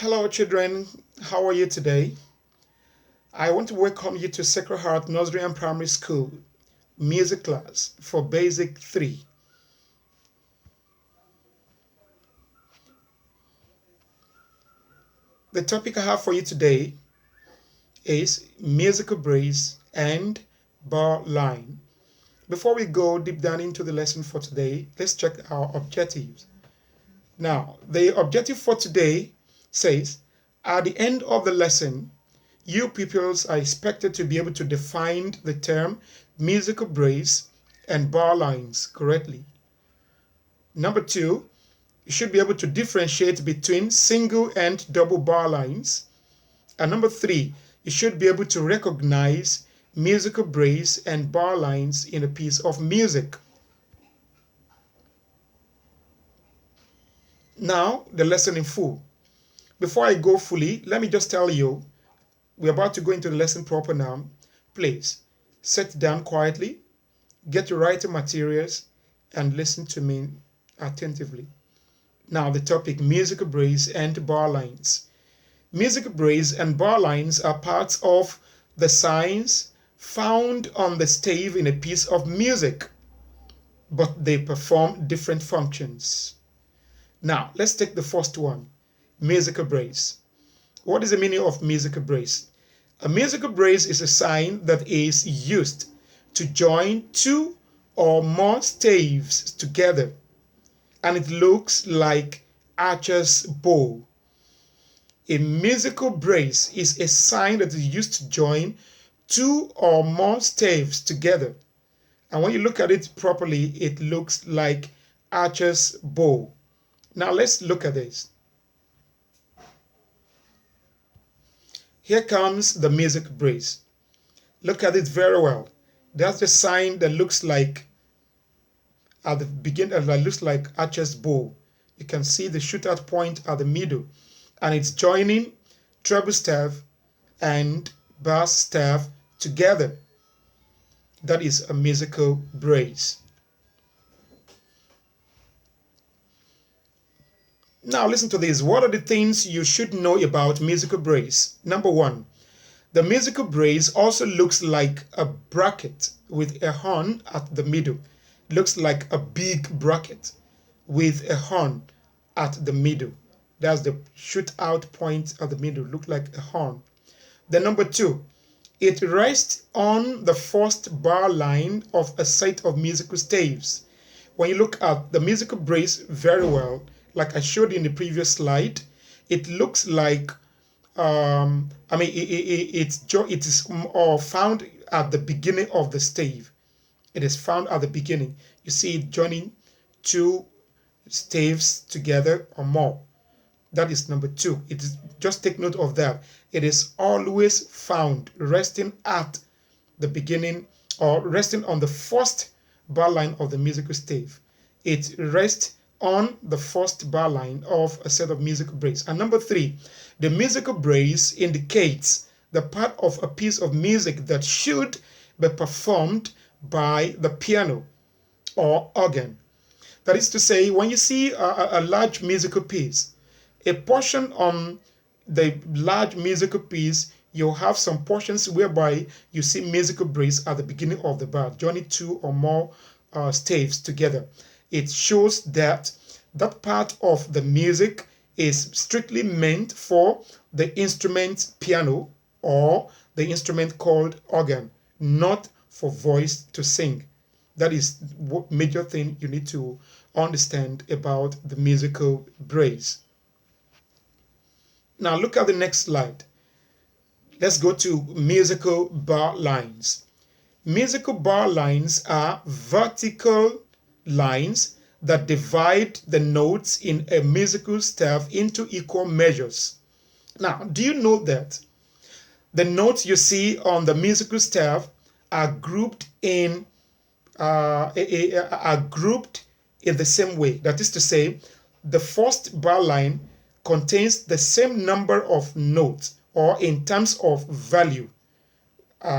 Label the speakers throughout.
Speaker 1: Hello, children. How are you today? I want to welcome you to Sacred Heart Nursery and Primary School music class for Basic 3. The topic I have for you today is musical breaks and bar line. Before we go deep down into the lesson for today, let's check our objectives. Now, the objective for today says, at the end of the lesson, you pupils are expected to be able to define the term musical breaks and bar lines correctly. Number 2, you should be able to differentiate between single and double bar lines. And number 3, you should be able to recognize musical breaks and bar lines in a piece of music. Now, the lesson in full. Before I go fully, let me just tell you, we're about to go into the lesson proper now. Please, sit down quietly, get your writing materials, and listen to me attentively. Now, the topic, musical breaks and bar lines. Musical breaks and bar lines are parts of the signs found on the stave in a piece of music, but they perform different functions. Now, let's take the first one, musical breaks. What is the meaning of musical breaks? A musical brace is a sign that is used to join two or more staves together, and it looks like archer's bow. A musical brace is a sign that is used to join two or more staves together, and when you look at it properly, it looks like archer's bow. Now let's look at this. Here comes the music brace. Look at it very well. That's the sign that looks like at the beginning, that looks like archer's bow. You can see the shootout point at the middle, and it's joining treble staff and bass staff together. That is a musical brace. Now listen to this. What are the things you should know about musical brace? Number 1, the musical brace also looks like a bracket with a horn at the middle. Looks like a big bracket with a horn at the middle. That's the shootout point at the middle. Look like a horn. Then number 2, it rests on the first bar line of a set of musical staves. When you look at the musical brace very well, like I showed you in the previous slide, it looks like it is found at the beginning of the stave. It is found at the beginning. You see it joining two staves together or more. That is number 2. It is, just take note of that. It is always found resting at the beginning or resting on the first bar line of the musical stave. It rests on the first bar line of a set of musical brace. And number 3, the musical brace indicates the part of a piece of music that should be performed by the piano or organ. That is to say, when you see a large musical piece, a portion on the large musical piece, you'll have some portions whereby you see musical brace at the beginning of the bar, joining two or more staves together. It shows that that part of the music is strictly meant for the instrument piano or the instrument called organ, not for voice to sing. That is what major thing you need to understand about the musical brace. Now look at the next slide. Let's go to musical bar lines. Musical bar lines are vertical lines that divide the notes in a musical staff into equal measures. Now, do you know that the notes you see on the musical staff are grouped in the same way? That is to say, the first bar line contains the same number of notes, or in terms of value,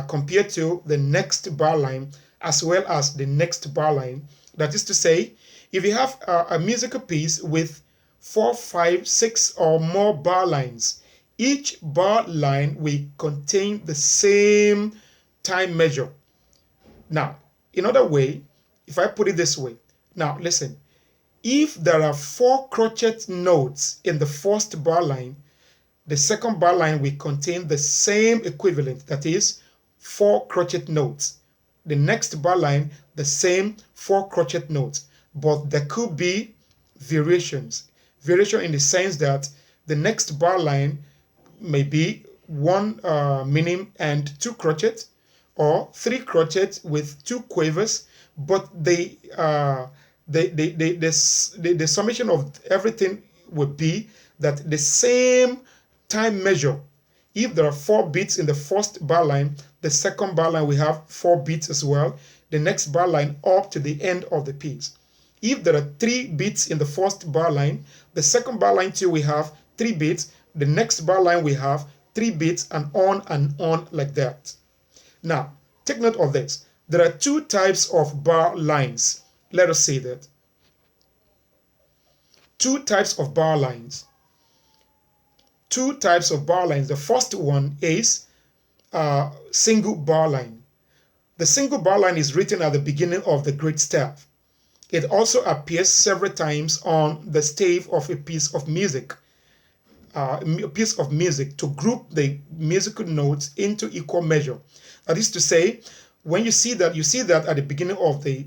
Speaker 1: compared to the next bar line as well as the next bar line. That is to say, if you have a musical piece with 4, 5, 6 or more bar lines. Each bar line will contain the same time measure. Now, in other way, if I put it this way, now listen, if there are 4 crochet notes in the first bar line, the second bar line will contain the same equivalent, that is 4 crochet notes. The next bar line, the same 4 crochet notes, but there could be variations. Variation in the sense that the next bar line may be 1 minim and 2 crochet, or 3 crochet with 2 quavers, but the summation of everything would be that the same time measure. If there are 4 beats in the first bar line, the second bar line will have 4 beats as well, the next bar line up to the end of the piece. If there are 3 beats in the first bar line, the second bar line too will have 3 beats, the next bar line will have 3 beats, and on like that. Now, take note of this. There are 2 types of bar lines. Let us say that. 2 types of bar lines. 2 types of bar lines. The first one is single bar line. The single bar line is written at the beginning of the great staff. It also appears several times on the stave of a piece of music. To group the musical notes into equal measure. That is to say, when you see that at the beginning of the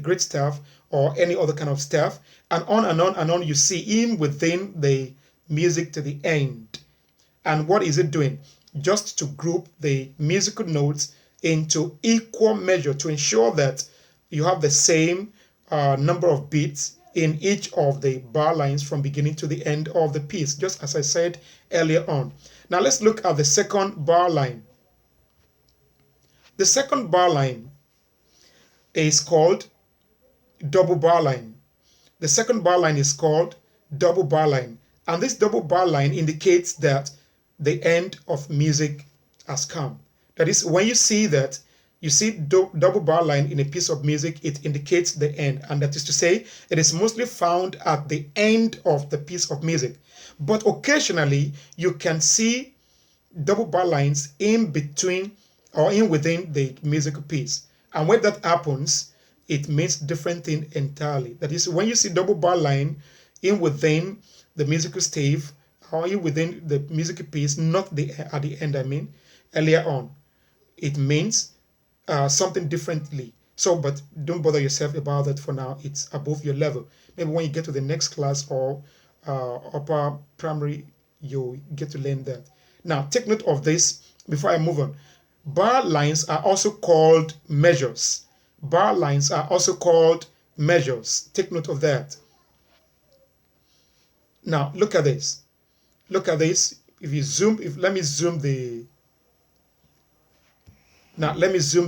Speaker 1: great staff or any other kind of staff, and on, you see in within the music to the end. And what is it doing? Just to group the musical notes into equal measure to ensure that you have the same number of beats in each of the bar lines from beginning to the end of the piece, just as I said earlier on. Now let's look at the second bar line. The second bar line is called double bar line. The second bar line is called double bar line. And this double bar line indicates that the end of music has come. That is, when you see that, you see double bar line in a piece of music, it indicates the end. And that is to say, it is mostly found at the end of the piece of music. But occasionally, you can see double bar lines in between or in within the musical piece. And when that happens, it means different thing entirely. That is, when you see double bar line in within the musical stave or in within the musical piece, not at the end, I mean, earlier on, it means something differently. So, but don't bother yourself about that for now. It's above your level. Maybe when you get to the next class or upper primary, you get to learn that. Now, take note of this before I move on. Bar lines are also called measures. Bar lines are also called measures. Take note of that. Now, look at this. Look at this. If you zoom, let me zoom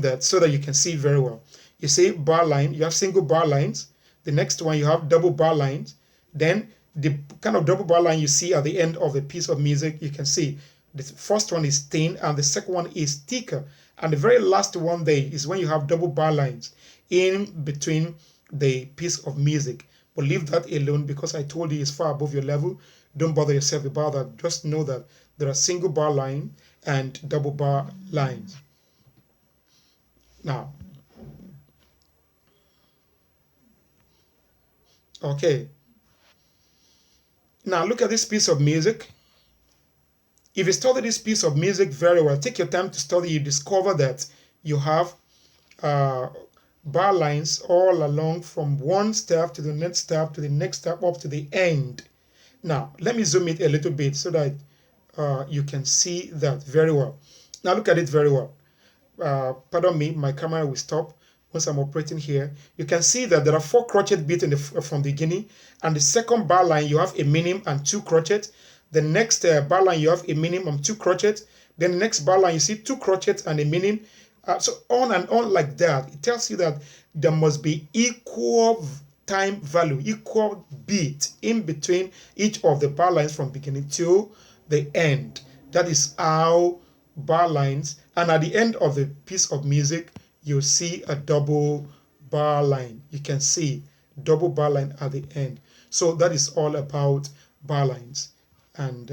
Speaker 1: that so that you can see very well. You see bar line, you have single bar lines. The next one, you have double bar lines. Then the kind of double bar line you see at the end of a piece of music, you can see the first one is thin and the second one is thicker. And the very last one there is when you have double bar lines in between the piece of music. But leave that alone because I told you it's far above your level. Don't bother yourself about that. Just know that there are single bar line and double bar lines. Now, okay. Now look at this piece of music. If you study this piece of music very well, take your time to study, you discover that you have bar lines all along from one step to the next step to the next step up to the end. Now, let me zoom it a little bit so that you can see that very well. Now look at it very well. Pardon me, my camera will stop once I'm operating here. You can see that there are 4 crochet beats from the beginning, and the second bar line you have a minimum and 2 crochet. The next bar line you have a minimum 2 crochet. Then the next bar line you see 2 crochet and a minimum. So on and on like that. It tells you that there must be equal time value, equal beat in between each of the bar lines from beginning to the end. That is how bar lines, and at the end of the piece of music you see a double bar line. You can see double bar line at the end. So that is all about bar lines and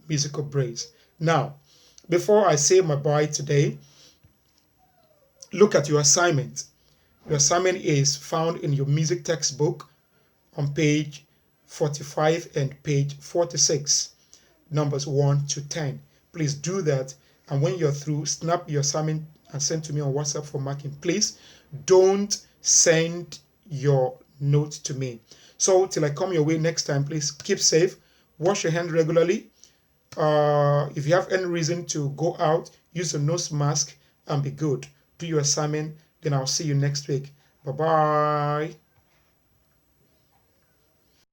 Speaker 1: musical breaks. Now, before I say my bye today, look at your assignment. Your assignment is found in your music textbook on page 45 and page 46, numbers 1 to 10. Please do that. And when you're through, snap your assignment and send to me on WhatsApp for marking. Please don't send your note to me. So till I come your way next time, please keep safe. Wash your hand regularly. If you have any reason to go out, use a nose mask and be good. Do your assignment. Then I'll see you next week. Bye-bye.